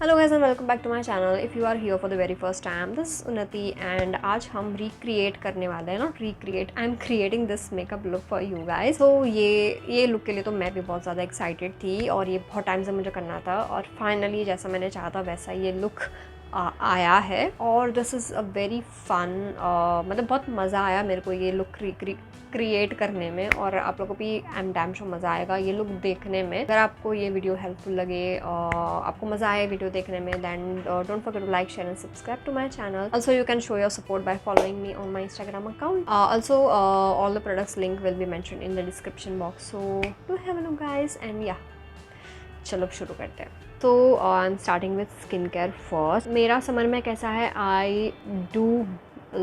Hello guys and welcome back to my channel. If you are here for the very first time, this Unnati and आज हम recreate करने वाले हैं, not recreate, I am creating this makeup look for you guys. तो ये look के लिए तो मैं भी बहुत ज़्यादा एक्साइटेड थी और ये बहुत टाइम से मुझे करना था और फाइनली जैसा मैंने चाहा था वैसा ये लुक आया है। और this is a very fun, मतलब बहुत मज़ा आया मेरे को ये लुक क्रिएट करने में और आप लोगों को भी एम डैम शो मज़ा आएगा ये लुक देखने में। अगर आपको ये वीडियो हेल्पफुल लगे, आपको मज़ा आए वीडियो देखने में, then don't forget to like, share and subscribe to my channel. Also you can show your support by following me on my Instagram account. Also all the products link will be mentioned in the description box, so do have a look guys. And या चलो शुरू करते हैं। तो I am starting with skin care first. मेरा summer में कैसा है, I do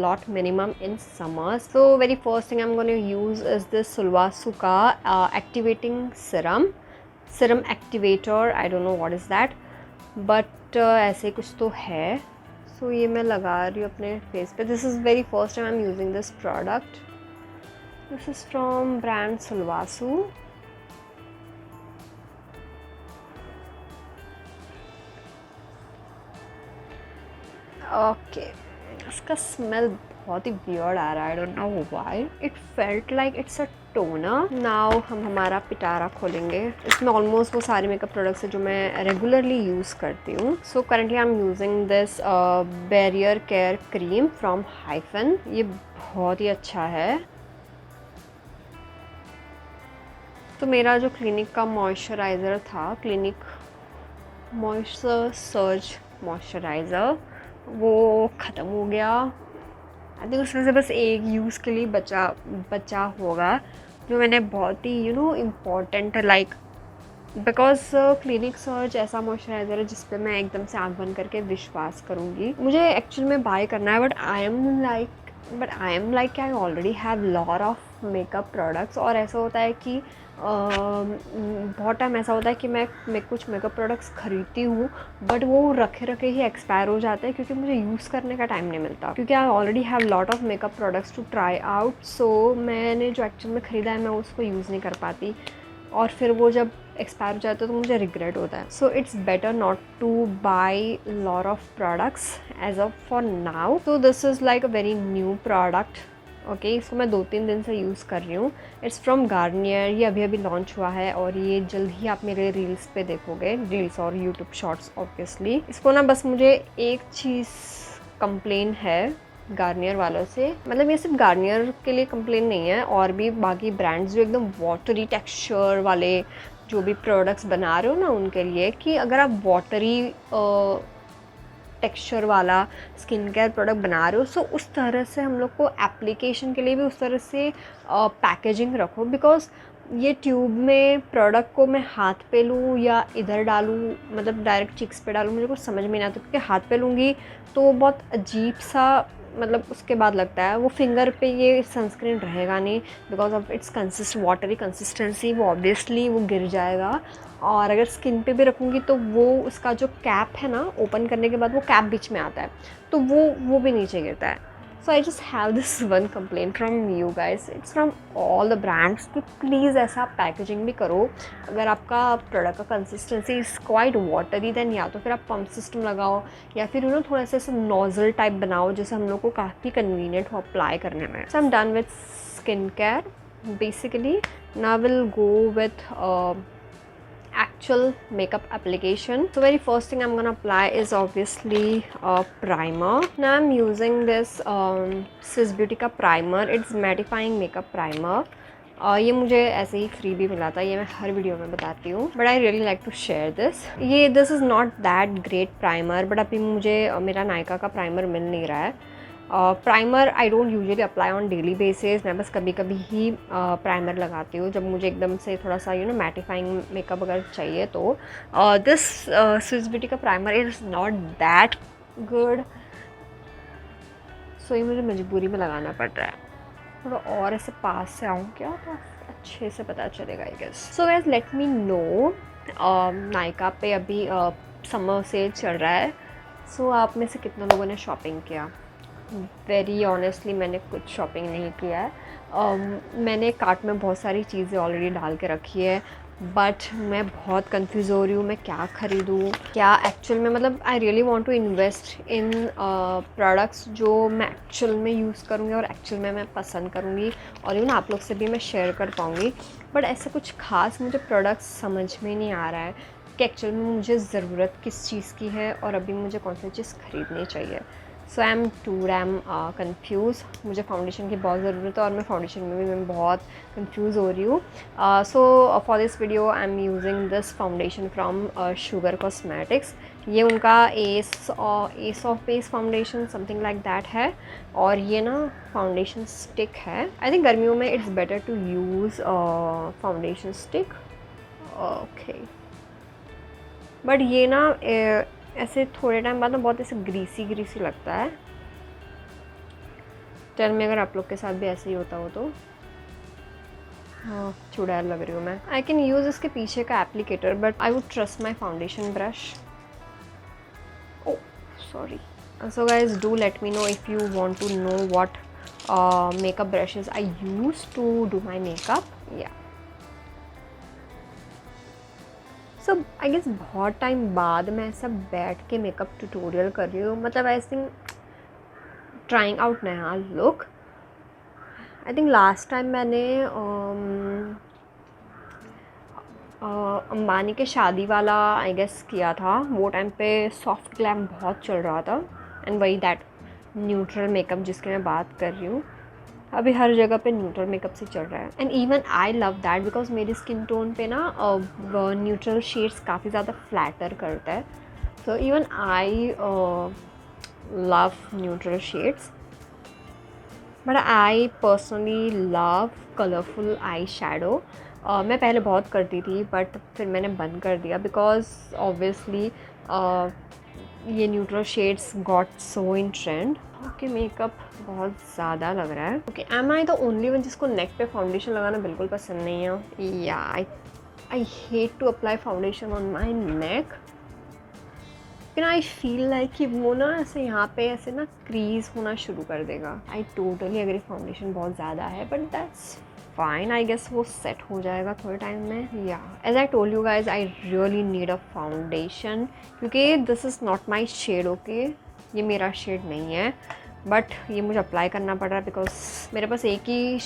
lot minimum in summers. So very first thing I'm going to use is this Sulwasuka activating serum activator. I don't know what is that, but ऐसे कुछ तो है। So ये मैं लगा रही हूँ अपने फेस पे। This is very first time I'm using this product. This is from brand Sulwasu. Okay. इसका स्मेल बहुत ही वियर्ड आ रहा है, आई don't know why. It felt like it's a toner. Now हम हमारा पिटारा खोलेंगे। इसमें ऑलमोस्ट वो सारे मेकअप प्रोडक्ट्स हैं जो मैं रेगुलरली यूज़ करती हूँ। So currently I am using this barrier care cream from hyphen. ये बहुत ही अच्छा है। तो मेरा जो क्लिनिक का मॉइस्चराइज़र था, क्लिनिक मॉइस्चर सर्ज मॉइस्चराइज़र, वो ख़त्म हो गया। आई थिंक उसमें से बस एक यूज़ के लिए बचा होगा जो मैंने बहुत ही important like, because Clinique search ऐसा मॉइस्चराइज़र है जिस पे मैं एकदम से आँख बंद करके विश्वास करूँगी। मुझे एक्चुअल में बाय करना है, but I am like I already have lot of makeup products. और ऐसा होता है कि बहुत टाइम ऐसा होता है कि मैं कुछ मेकअप प्रोडक्ट्स ख़रीदती हूँ बट वो रखे रखे ही एक्सपायर हो जाते हैं क्योंकि मुझे यूज़ करने का टाइम नहीं मिलता, क्योंकि I already have lot of makeup products to try out. So मैंने जो एक्चुअल में ख़रीदा है मैं उसको यूज़ नहीं कर पाती और फिर वो जब एक्सपायर हो जाता है तो मुझे रिग्रेट होता है। So it's better not to buy lot of products as of for now. तो this is like a very new product. Okay, इसको मैं 2-3 दिन से यूज़ कर रही हूँ। It's from Garnier. ये अभी अभी लॉन्च हुआ है और ये जल्द ही आप मेरे रील्स पे देखोगे, रील्स और यूट्यूब शॉर्ट्स ऑब्वियसली। इसको ना बस मुझे एक चीज़ कंप्लेन है गार्नियर वालों से, मतलब ये सिर्फ गार्नियर के लिए कंप्लेन नहीं है, और भी बाकी ब्रांड्स जो एकदम वाटरी टेक्सचर वाले जो भी प्रोडक्ट्स बना रहे हो ना उनके लिए, कि अगर आप वाटरी टेक्सचर वाला स्किन केयर प्रोडक्ट बना रहे हो सो उस तरह से हम लोग को एप्लीकेशन के लिए भी उस तरह से पैकेजिंग रखो। बिकॉज ये ट्यूब में प्रोडक्ट को मैं हाथ पे लूँ या इधर डालूँ, मतलब डायरेक्ट चिक्स पे डालूँ, मुझे कुछ समझ में नहीं आता, क्योंकि हाथ पे लूँगी तो बहुत अजीब सा मतलब उसके बाद लगता है। वो फिंगर पे ये सनस्क्रीन रहेगा नहीं because of its watery consistency, वो ऑब्वियसली वो गिर जाएगा। और अगर स्किन पे भी रखूँगी तो वो उसका जो कैप है ना, ओपन करने के बाद वो कैप बीच में आता है तो वो भी नीचे गिरता है। So I just have this one complain from you guys, it's from all the brands कि प्लीज़ ऐसा पैकेजिंग भी करो। अगर आपका प्रोडक्ट का consistency is quite watery, then या तो फिर आप पंप सिस्टम लगाओ या फिर थोड़ा सा ऐसा नोजल टाइप बनाओ जैसे हम लोग को काफ़ी कन्वीनियंट हो अप्लाई करने में। So I am done with skin care basically. Now will go with actual makeup application. So very first thing I'm gonna apply is obviously a primer. Now I'm using this Swiss Beauty का primer. It's mattifying makeup primer. ये मुझे ऐसे ही free भी मिला था, ये मैं हर video में बताती हूँ, but I really like to share this is not that great primer, बट अभी मुझे मेरा नायका का प्राइमर मिल नहीं रहा है। Primer I don't usually apply on daily basis, मैं बस कभी कभी ही प्राइमर लगाती हूँ जब मुझे एकदम से थोड़ा सा मैटिफाइंग मेकअप अगर चाहिए तो। दिस स्विस ब्यूटी का primer is not that good, so ये मुझे मजबूरी में लगाना पड़ रहा है। थोड़ा और ऐसे पास से आऊँ क्या तो अच्छे से पता चलेगा I guess. So guys let me know, Nykaa पे अभी समर सेल चल रहा है, सो आप में से कितने लोगों ने शॉपिंग किया? वेरी ऑनेस्टली मैंने कुछ शॉपिंग नहीं किया है। मैंने कार्ट में बहुत सारी चीज़ें ऑलरेडी डाल के रखी है, बट मैं बहुत कंफ्यूज हो रही हूँ मैं क्या ख़रीदूँ, क्या एक्चुअल में, मतलब I really want to invest in products जो मैं एक्चुअल में यूज़ करूँगी और एक्चुअल में मैं पसंद करूँगी और यूँ ना आप लोग से भी मैं शेयर कर पाऊँगी। बट ऐसा कुछ ख़ास मुझे प्रोडक्ट्स समझ में नहीं आ रहा है कि एक्चुअल में मुझे ज़रूरत किस चीज़ की है और अभी मुझे कौन सी चीज़ ख़रीदनी चाहिए। So I am too damn confuse. मुझे फाउंडेशन की बहुत ज़रूरत है और मैं फाउंडेशन में भी मैं बहुत कंफ्यूज हो रही हूँ। So for this video I am using this foundation from sugar cosmetics. ये उनका S of base foundation something like that है और ये ना फाउंडेशन स्टिक है। आई थिंक गर्मियों में it's better to use foundation stick. Okay, but ये ना ऐसे थोड़े टाइम बाद ना बहुत ऐसे ग्रीसी ग्रीसी लगता है। टेल मी अगर आप लोग के साथ भी ऐसे ही होता हो तो। हाँ, चुड़ैल लग रही हूँ मैं। आई कैन यूज़ इसके पीछे का applicator but I would trust my foundation brush. Oh sorry. So guys do let me know if you want to know what makeup brushes I use to do my makeup. Yeah. So I guess बहुत time बाद मैं ऐसा बैठ के makeup tutorial कर रही हूँ, मतलब आई थिंक ट्राइंग आउट नया look. I think last time मैंने अंबानी के शादी वाला आई गेस किया था। वो टाइम पे सॉफ्ट ग्लैम बहुत चल रहा था एंड वही दैट न्यूट्रल मेकअप जिसकी मैं बात कर रही हूँ। अभी हर जगह पे न्यूट्रल मेकअप से चल रहा है and even I love that because मेरी स्किन टोन पे ना न्यूट्रल शेड्स काफ़ी ज़्यादा फ्लैटर करता है। So even I love neutral shades but I personally love colourful eye shadow. मैं पहले बहुत करती थी बट फिर मैंने बंद कर दिया बिकॉज ऑब्वियसली ये neutral shades got so in trend. Okay, makeup बहुत ज़्यादा लग रहा है। Okay, am I the only one जिसको नेक पे फाउंडेशन लगाना बिल्कुल पसंद नहीं है? या I hate to apply foundation on my neck. लेकिन आई फील लाइक कि वो ना ऐसे यहाँ पे ऐसे ना क्रीज होना शुरू कर देगा। आई टोटली अग्री, फाउंडेशन बहुत ज़्यादा है but that's fine. I guess वो सेट हो जाएगा थोड़े टाइम में। या as I told you guys I really need a foundation क्योंकि this is not my shade. Okay, ये मेरा शेड नहीं है बट ये मुझे अप्लाई करना पड़ रहा है बिकॉज मेरे पास एक ही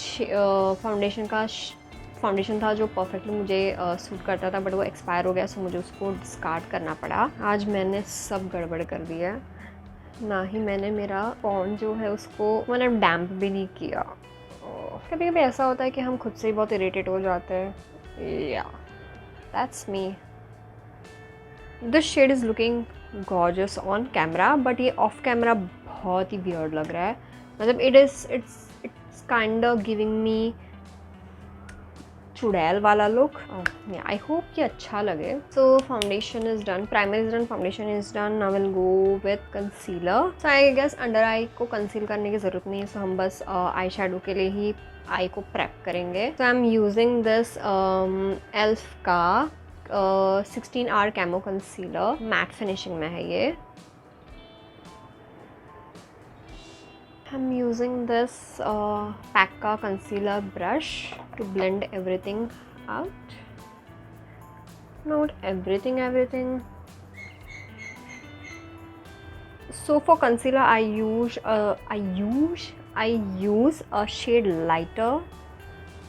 फाउंडेशन था जो परफेक्टली मुझे सूट करता था बट वो एक्सपायर हो गया, सो मुझे उसको डिस्कार्ड करना पड़ा। आज मैंने सब गड़बड़ कर दिया, ना ही मैंने मेरा पॉन्ड जो है उसको मैंने डैम्प भी नहीं किया। कभी कभी ऐसा होता है कि हम खुद से ही बहुत इरिटेट हो जाते हैं। या that's me. This shade is looking gorgeous on camera but ये ऑफ कैमरा बहुत ही वियर्ड लग रहा है। मतलब it's kind of giving me चुड़ैल वाला लुक। आई होप ये अच्छा लगे। So foundation is done, primer is done, foundation is done. Now will go with concealer. So I guess under eye को कंसील करने की ज़रूरत नहीं है, सो हम बस आई शेडो के लिए ही आई को प्रेप करेंगे। So I am using this elf का 16 hour camo concealer, matte finishing में है ये। I'm using this Pakka concealer brush to blend everything out. Not everything. So for concealer, I use a shade lighter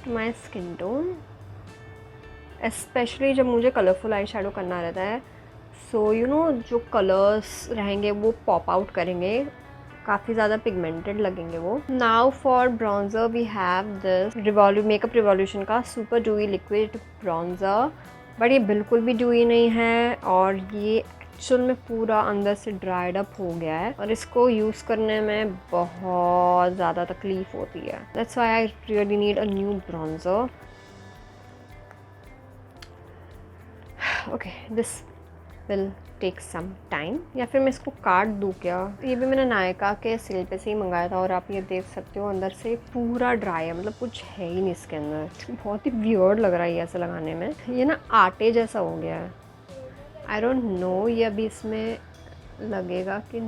to my skin tone. Especially जब मुझे colourful eye shadow करना रहता है, so you know जो colours रहेंगे वो pop out करेंगे, काफ़ी ज़्यादा पिगमेंटेड लगेंगे वो। Now for bronzer we have this Makeup Revolution का super dewy liquid bronzer, but ये बिल्कुल भी ड्यूई नहीं है और ये एक्चुअल में पूरा अंदर से ड्राइड अप हो गया है और इसको यूज़ करने में बहुत ज़्यादा तकलीफ़ होती है। That's why I really need a new bronzer. Okay, this will take some time, या फिर मैं इसको काट दूँ क्या? ये भी मैंने नायका के सेल पे से ही मंगाया था और आप ये देख सकते हो अंदर से पूरा ड्राई है, मतलब कुछ है ही नहीं इसके अंदर। बहुत ही वियर्ड लग रहा है ये ऐसे लगाने में। ये ना आटे जैसा हो गया है। आई डोंट नो ये अभी इसमें लगेगा कि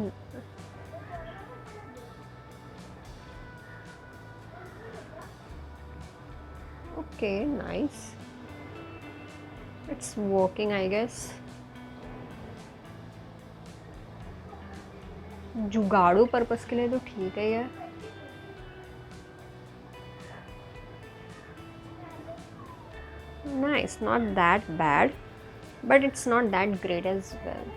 okay nice. It's working I guess. जुगाड़ू पर्पस के लिए तो ठीक है ये। Nice, not that bad, but it's not that great as well.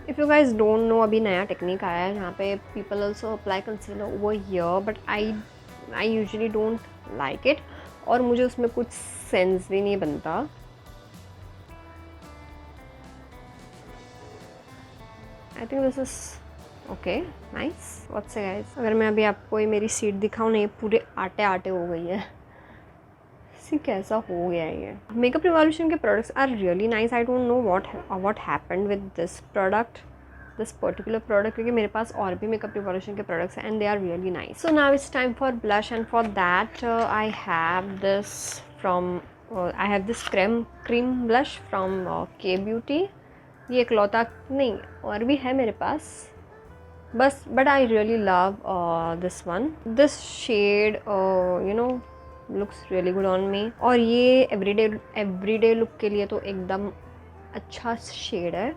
If you guys don't know, अभी नया टेक्निक आया है जहाँ पे people also apply concealer over here, but I usually don't like it और मुझे उसमें कुछ सेंस भी नहीं बनता। I think this is okay, nice. What's it guys? अगर मैं अभी आपको ये मेरी सीट दिखाऊँ ना, ये पूरे आटे आटे हो गई है। सी कैसा हो गया है ये। मेकअप रिवॉल्यूशन के products are really nice. I don't know what happened with this product, this particular product, क्योंकि मेरे पास और भी मेकअप रिवॉल्यूशन के प्रोडक्ट्स हैं and they are really nice. So now it's time for blush and for that I have this cream blush from K beauty. ये इकलौता नहीं, और भी है मेरे पास बस, but I really love this one. This shade you know looks really good on me, और ये एवरीडे लुक के लिए तो एकदम अच्छा शेड है।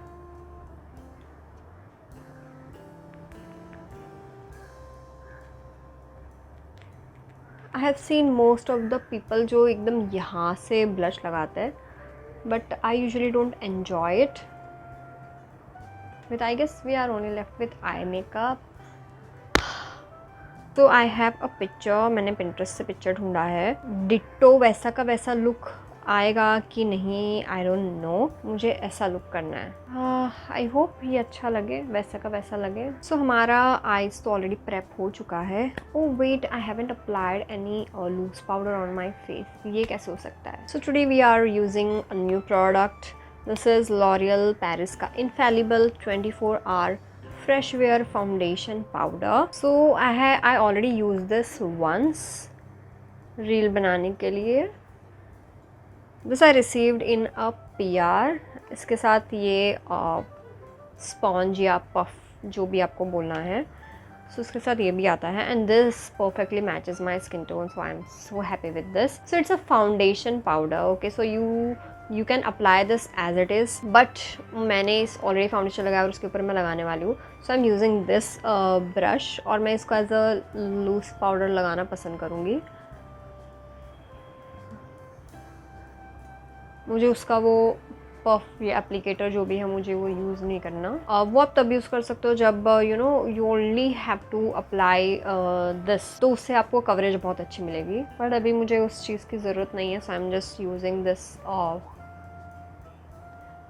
I have seen most of the people जो एकदम यहाँ से ब्लश लगाते हैं, but I usually don't enjoy it. But I guess we are only left with eye makeup. So I have a picture, मैंने Pinterest से picture ढूंढा है। डिट्टो वैसा का वैसा लुक आएगा कि नहीं आई डोंट नो, मुझे ऐसा लुक करना है। आई होप ये अच्छा लगे, वैसा का वैसा लगे। सो हमारा आईज तो ऑलरेडी प्रेप हो चुका है। Oh wait, I haven't applied any loose powder on my face. ये कैसे हो सकता है? So today we are using a new product. This is L'Oreal Paris का Infallible 24 Hour Fresh Wear Foundation Powder. So I already used this once reel बनाने के लिए। This I received in a PR। इसके साथ ये sponge या puff जो भी आपको बोलना है, सो इसके साथ ये भी आता है and this perfectly matches my skin tone, so I am so happy with this. So it's a foundation powder. Okay, so you can apply this as it is, but मैंने इस ऑलरेडी फाउंडेशन लगाया और उसके ऊपर मैं लगाने वाली हूँ। So I am using this brush और मैं इसको एज अ लूज पाउडर लगाना पसंद करूँगी। मुझे उसका वो पफ या एप्लीकेटर जो भी है मुझे वो यूज़ नहीं करना। वो आप तब यूज़ कर सकते हो जब you only have to apply this, तो उससे आपको कवरेज बहुत अच्छी मिलेगी। बट अभी मुझे उस चीज़ की ज़रूरत नहीं है, so I am just using this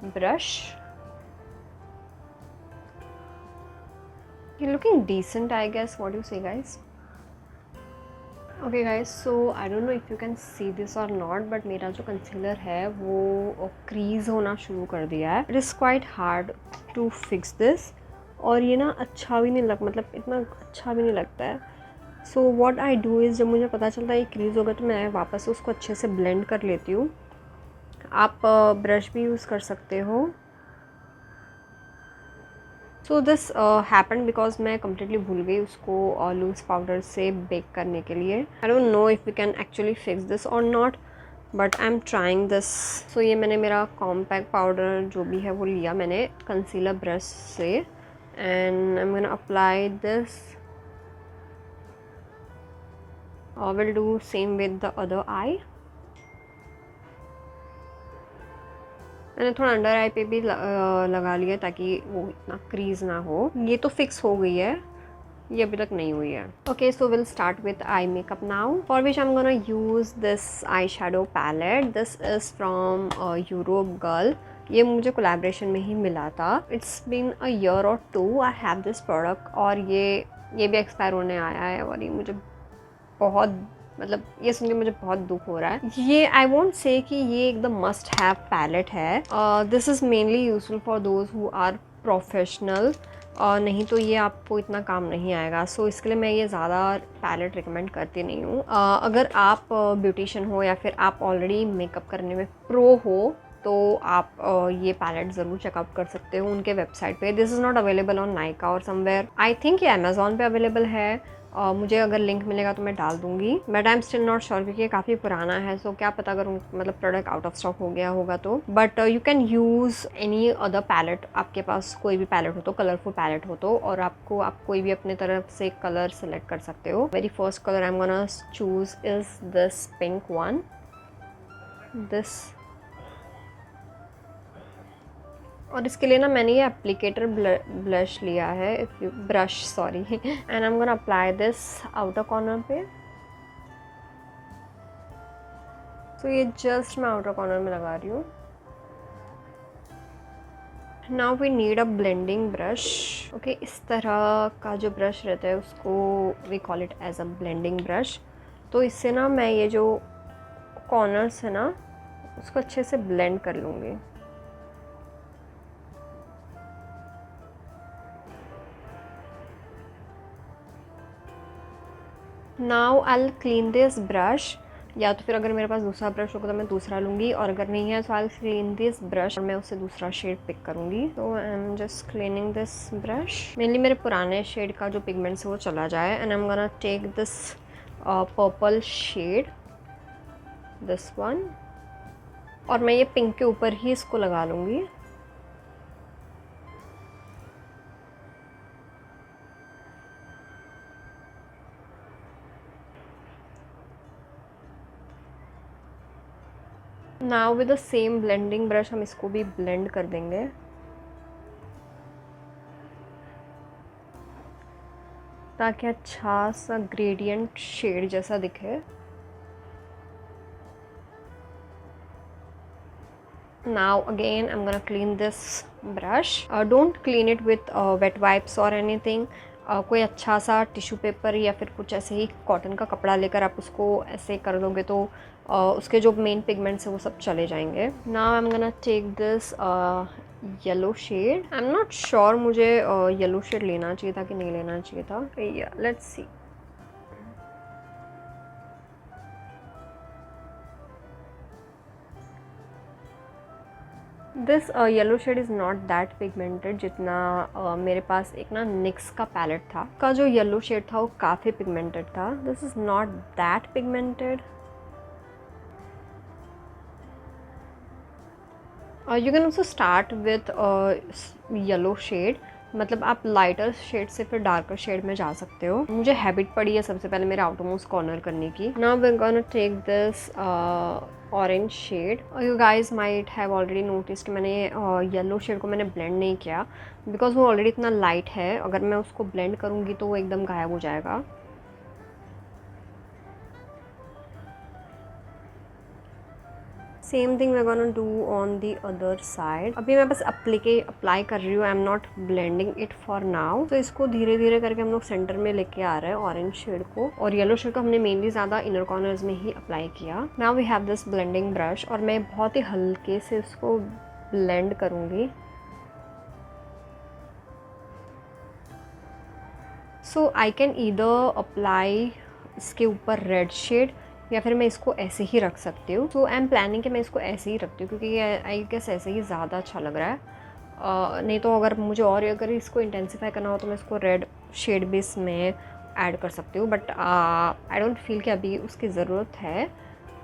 brush. You looking decent I guess, what you say guys? Okay guys, so I don't know if you can see this और नॉट, बट मेरा जो कंसीलर है वो क्रीज होना शुरू कर दिया है। It is quite hard to fix this, और ये ना अच्छा भी नहीं मतलब इतना अच्छा भी नहीं लगता है। So what I do is, जब मुझे पता चलता है ये क्रीज होगा तो मैं वापस उसको अच्छे से ब्लेंड कर लेती हूँ। आप ब्रश भी यूज़ कर सकते हो। सो दिस हैपन बिकॉज मैं कम्प्लीटली भूल गई उसको लूज़ पाउडर से बेक करने के लिए। I don't know if we can actually fix this और not, but I am trying this. So ये मैंने मेरा कॉम्पैक्ट पाउडर जो भी है वो लिया मैंने कंसीलर ब्रश से, and I am gonna apply this. Will do same with the other I. मैंने थोड़ा अंडर आई पे भी लगा लिया ताकि वो इतना क्रीज ना हो। ये तो फिक्स हो गई है, ये अभी तक नहीं हुई है। Okay, so will start with eye makeup now, for which I am gonna use this eye shadow palette. This is from Europe Girl. ये मुझे कोलैबोरेशन में ही मिला था। इट्स बीन अ ईयर और 2 आई हैव दिस प्रोडक्ट, और ये भी expire होने आया है, और ये मुझे बहुत मतलब ये सुन के मुझे बहुत दुख हो रहा है। ये आई वोंट से कि ये एकदम मस्ट हैव पैलेट है। This is mainly useful for those who are professional, और नहीं तो ये आपको इतना काम नहीं आएगा। सो इसके लिए मैं ये ज़्यादा पैलेट रिकमेंड करती नहीं हूँ। अगर आप ब्यूटिशियन हो या फिर आप ऑलरेडी मेकअप करने में प्रो हो तो आप ये पैलेट ज़रूर चेकआउट कर सकते हो उनके वेबसाइट पे। This is not available on Nykaa और समवेयर, आई थिंक ये अमेज़ॉन पे अवेलेबल है। मुझे अगर लिंक मिलेगा तो मैं डाल दूँगी, but I am still not sure क्योंकि ये काफ़ी पुराना है, सो क्या पता अगर मतलब प्रोडक्ट आउट ऑफ स्टॉक हो गया होगा तो। But you can use any other palette, आपके पास कोई भी पैलेट हो तो, कलरफुल पैलेट हो तो, और आप कोई भी अपने तरफ से कलर सेलेक्ट कर सकते हो। Very first colour I am gonna choose is this pink one, this. और इसके लिए ना मैंने ये एप्लीकेटर ब्लश लिया है, if you brush sorry, and I am gonna apply this outer corner पे। तो ये जस्ट मैं आउटर कॉर्नर में लगा रही हूँ। Now we need a blending brush. Okay, इस तरह का जो ब्रश रहता है उसको we call it as a blending brush. तो इससे ना मैं ये जो कॉर्नर्स है ना उसको अच्छे से ब्लेंड कर लूँगी। Now I will clean this brush, या तो फिर अगर मेरे पास दूसरा ब्रश होगा तो मैं दूसरा लूँगी, और अगर नहीं है तो I will clean this brush और मैं उससे दूसरा शेड पिक करूँगी। तो I am just cleaning this brush, mainly मेरे पुराने शेड का जो पिगमेंट्स है वो चला जाए। And I am gonna take this purple shade, this one, और मैं ये पिंक के ऊपर ही इसको लगा लूँगी। Now with the same blending brush हम इसको भी ब्लेंड कर देंगे। ताकि अच्छा सा ग्रेडियंट शेड जैसा दिखे। Now again I'm gonna clean this brush. Don't clean it with wet wipes or anything. कोई अच्छा सा टिश्यू पेपर या फिर कुछ ऐसे ही कॉटन का कपड़ा लेकर आप उसको ऐसे कर दोगे तो उसके जो मेन पिगमेंट्स है वो सब चले जाएंगे। Now I'm gonna take this yellow shade. I am not sure मुझे येलो शेड लेना चाहिए था कि नहीं लेना चाहिए था। Let's see. This yellow shade is not that pigmented जितना मेरे पास एक ना निक्स का पैलेट था, का जो येलो शेड था वो काफ़ी पिगमेंटेड था। This is not that pigmented. You can also start with yellow shade, मतलब आप लाइटर शेड से फिर डार्कर शेड में जा सकते हो। मुझे हैबिट पड़ी है सबसे पहले मेरे आउटर मोस्ट कॉर्नर करने की। Now we are gonna take this orange shade. You guys might have already notice कि मैंने येलो शेड को मैंने ब्लेंड नहीं किया बिकॉज वो ऑलरेडी इतना लाइट है। अगर मैं उसको ब्लेंड करूँगी तो वो एकदम गायब हो जाएगा। Same thing we gonna do on the other side. अभी मैं बस अप्लाई कर रही हूँ, I am not blending it for now. तो इसको धीरे धीरे करके हम लोग सेंटर में लेके आ रहे हैं ऑरेंज शेड को, और येलो शेड को हमने मेनली ज़्यादा इनर कॉर्नर्स में ही अप्लाई किया। Now we have this blending brush और मैं बहुत ही हल्के से इसको ब्लेंड करूँगी। So I can either apply इसके ऊपर रेड शेड या फिर मैं इसको ऐसे ही रख सकती हूँ। सो आई एम प्लानिंग कि मैं इसको ऐसे ही रखती हूँ क्योंकि आई गेस ऐसे ही ज़्यादा अच्छा लग रहा है। नहीं तो अगर मुझे और अगर इसको इंटेंसिफाई करना हो तो मैं इसको रेड शेड भी इसमें ऐड कर सकती हूँ, बट आई डोंट फील कि अभी उसकी ज़रूरत है।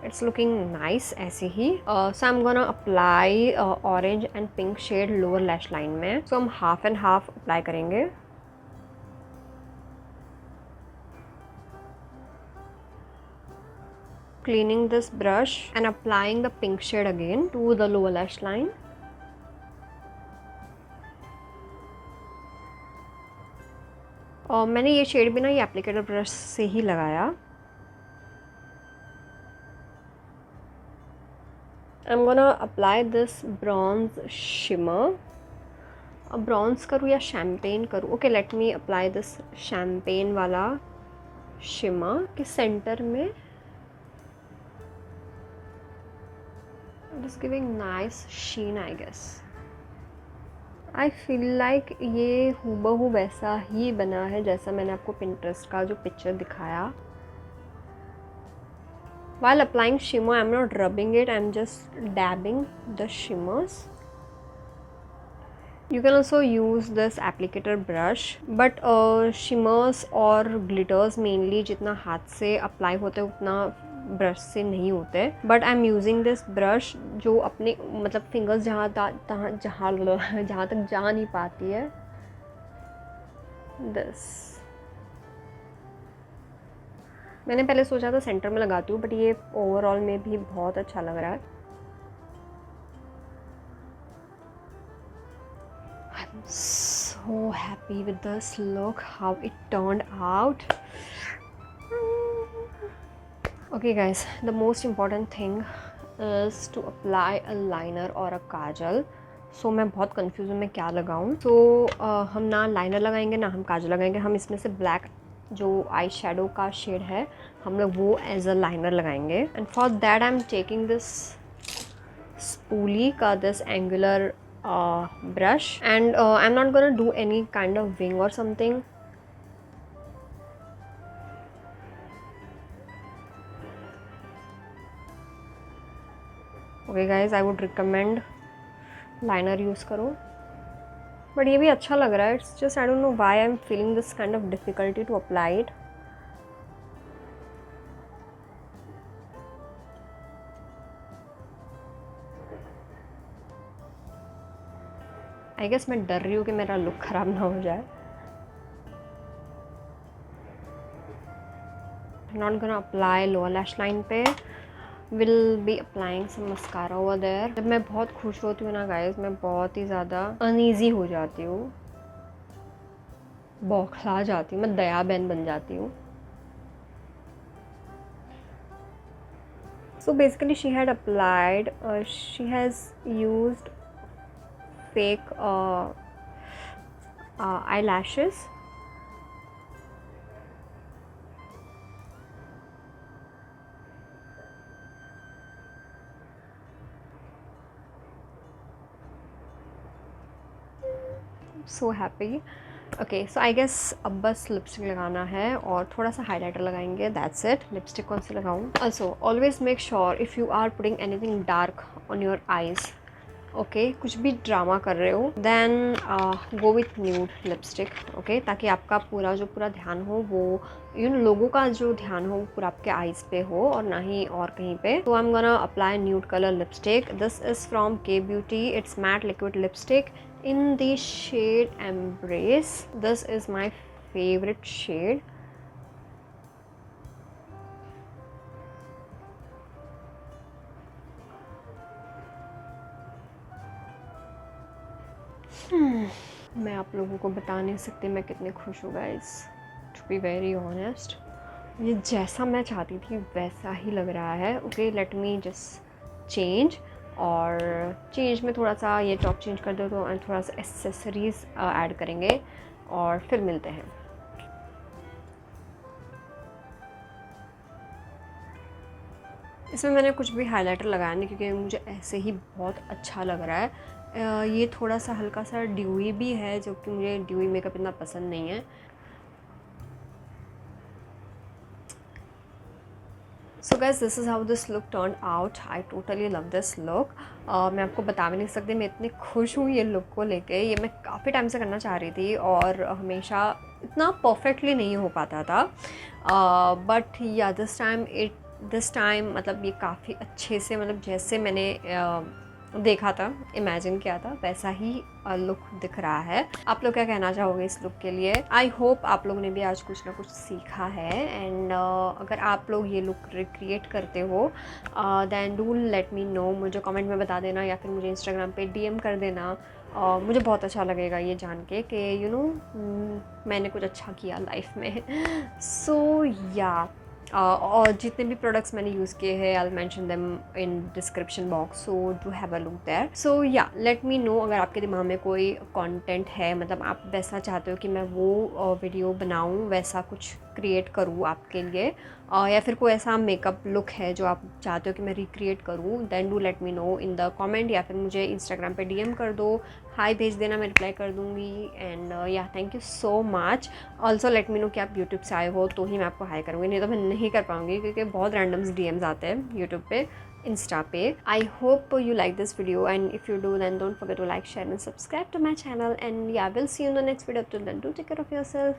इट्स लुकिंग नाइस ऐसे ही। So I am gonna apply orange and pink shade lower lash line में। सो हम हाफ एंड हाफ अप्लाई करेंगे। Cleaning this brush and applying the pink shade again to the lower lash line. और मैंने ये shade भी ना ये applicator brush से ही लगाया। I'm gonna apply this bronze shimmer. अब ब्रॉन्ज करूँ या शैम्पेन करूँ? Okay, let me apply this champagne वाला शिमर के सेंटर में। It is giving nice sheen, I guess. I feel like ये हूबहू वैसा ही बना है जैसा मैंने आपको पिंटरेस्ट का जो पिक्चर दिखाया। While applying shimmer, I'm not rubbing it, I'm just dabbing the shimmers. You can also use this applicator brush, but shimmers और glitters mainly जितना हाथ से अप्लाई होते हैं उतना ब्रश से नहीं होते. But I am using this brush जो अपने मतलब फिंगर्स जहाँ तक जा नहीं पाती है. दिस मैंने पहले सोचा था सेंटर में लगाती हूँ, बट ये ओवरऑल में भी बहुत अच्छा लग रहा है. I'm so happy with this look, how it turned out. Okay guys, the most important thing is to apply a liner or a kajal. So मैं बहुत कंफ्यूज हूँ मैं क्या लगाऊँ. So हम ना लाइनर लगाएंगे ना हम काजल लगाएंगे. हम इसमें से ब्लैक जो आई शेडो का शेड है हम लोग वो एज अ लाइनर लगाएंगे. And for that I am taking this spoolie का this angular brush, and I'm not gonna do any kind of wing or something. Okay guys, I would recommend liner use करो, but ये भी अच्छा लग रहा है. It's just I don't know why I'm feeling this kind of difficulty to apply it. I guess मैं डर रही हूँ कि मेरा लुक ख़राब ना हो जाए. Not gonna apply lower lash line पे. Will be applying some mascara over there. जब मैं बहुत खुश होती हूँ ना गाइस, मैं बहुत ही ज़्यादा अनईजी हो जाती हूँ, बौखला जाती हूँ, मैं दया बहन बन जाती हूँ. So basically she had applied, she has used fake eyelashes. So happy. Okay so I guess अब बस लिपस्टिक लगाना है और थोड़ा सा हाइलाइटर लगाएंगे. That's it. लिपस्टिक कौन सी लगाऊँ? Also always make sure if you are putting anything dark on your eyes, okay, कुछ भी ड्रामा कर रहे हो, then go with nude lipstick, okay, ताकि आपका पूरा ध्यान हो वो लोगों का जो ध्यान हो वो पूरा आपके आईज पे हो और ना ही और कहीं पे. तो I am gonna apply nude colour lipstick. This is from K Beauty. It's matte liquid lipstick in the shade Embrace. This is my favorite shade. मैं आप लोगों को बता नहीं सकती मैं कितनी खुश हूँ guys, to be very honest. ये जैसा मैं चाहती थी वैसा ही लग रहा है. Okay let me just change. और चेंज में थोड़ा सा ये टॉप चेंज कर दो तो थोड़ा सा एक्सेसरीज़ ऐड करेंगे और फिर मिलते हैं. इसमें मैंने कुछ भी हाइलाइटर लगाया नहीं क्योंकि मुझे ऐसे ही बहुत अच्छा लग रहा है. ये थोड़ा सा हल्का सा ड्यूई भी है जो कि मुझे ड्यूई मेकअप इतना पसंद नहीं है. So guys this is how this look turn out. I totally love this look. मैं आपको बता भी नहीं सकती मैं इतनी खुश हूँ ये लुक को लेके. ये मैं काफ़ी टाइम से करना चाह रही थी और हमेशा इतना परफेक्टली नहीं हो पाता था. बट या दिस टाइम मतलब ये काफ़ी अच्छे से मतलब जैसे मैंने देखा था, इमेजिन किया था, वैसा ही लुक दिख रहा है. आप लोग क्या कहना चाहोगे इस लुक के लिए? आई होप आप लोगों ने भी आज कुछ ना कुछ सीखा है. एंड अगर आप लोग ये लुक रिक्रिएट करते हो then do let me know. मुझे कमेंट में बता देना या फिर मुझे इंस्टाग्राम पे डीएम कर देना. मुझे बहुत अच्छा लगेगा ये जान के कि मैंने कुछ अच्छा किया लाइफ में. सो या और जितने भी प्रोडक्ट्स मैंने यूज़ किए हैं I will mention them in description box, so do have a look there. So या लेट मी नो अगर आपके दिमाग में कोई कंटेंट है, मतलब आप वैसा चाहते हो कि मैं वो वीडियो बनाऊं, वैसा कुछ क्रिएट करूँ आपके लिए, या फिर कोई ऐसा मेकअप लुक है जो आप चाहते हो कि मैं रिक्रिएट करूँ, then do let me know in the comment, या फिर मुझे इंस्टाग्राम पे डीएम कर दो, हाय भेज देना, मैं रिप्लाई कर दूँगी। एंड या thank you so much. Also let me no कि आप यूट्यूब से आए हो तो ही मैं आपको हाय करूँगी, नहीं तो मैं नहीं कर पाऊँगी क्योंकि बहुत रैंडम्स डीएम्स आते हैं यूट्यूब पे, इंस्टा पे। I hope you like this video, and if you do, then don't forget to like, share and subscribe to my channel, and yeah, we'll see you in the next video. Till then, do take care of yourself.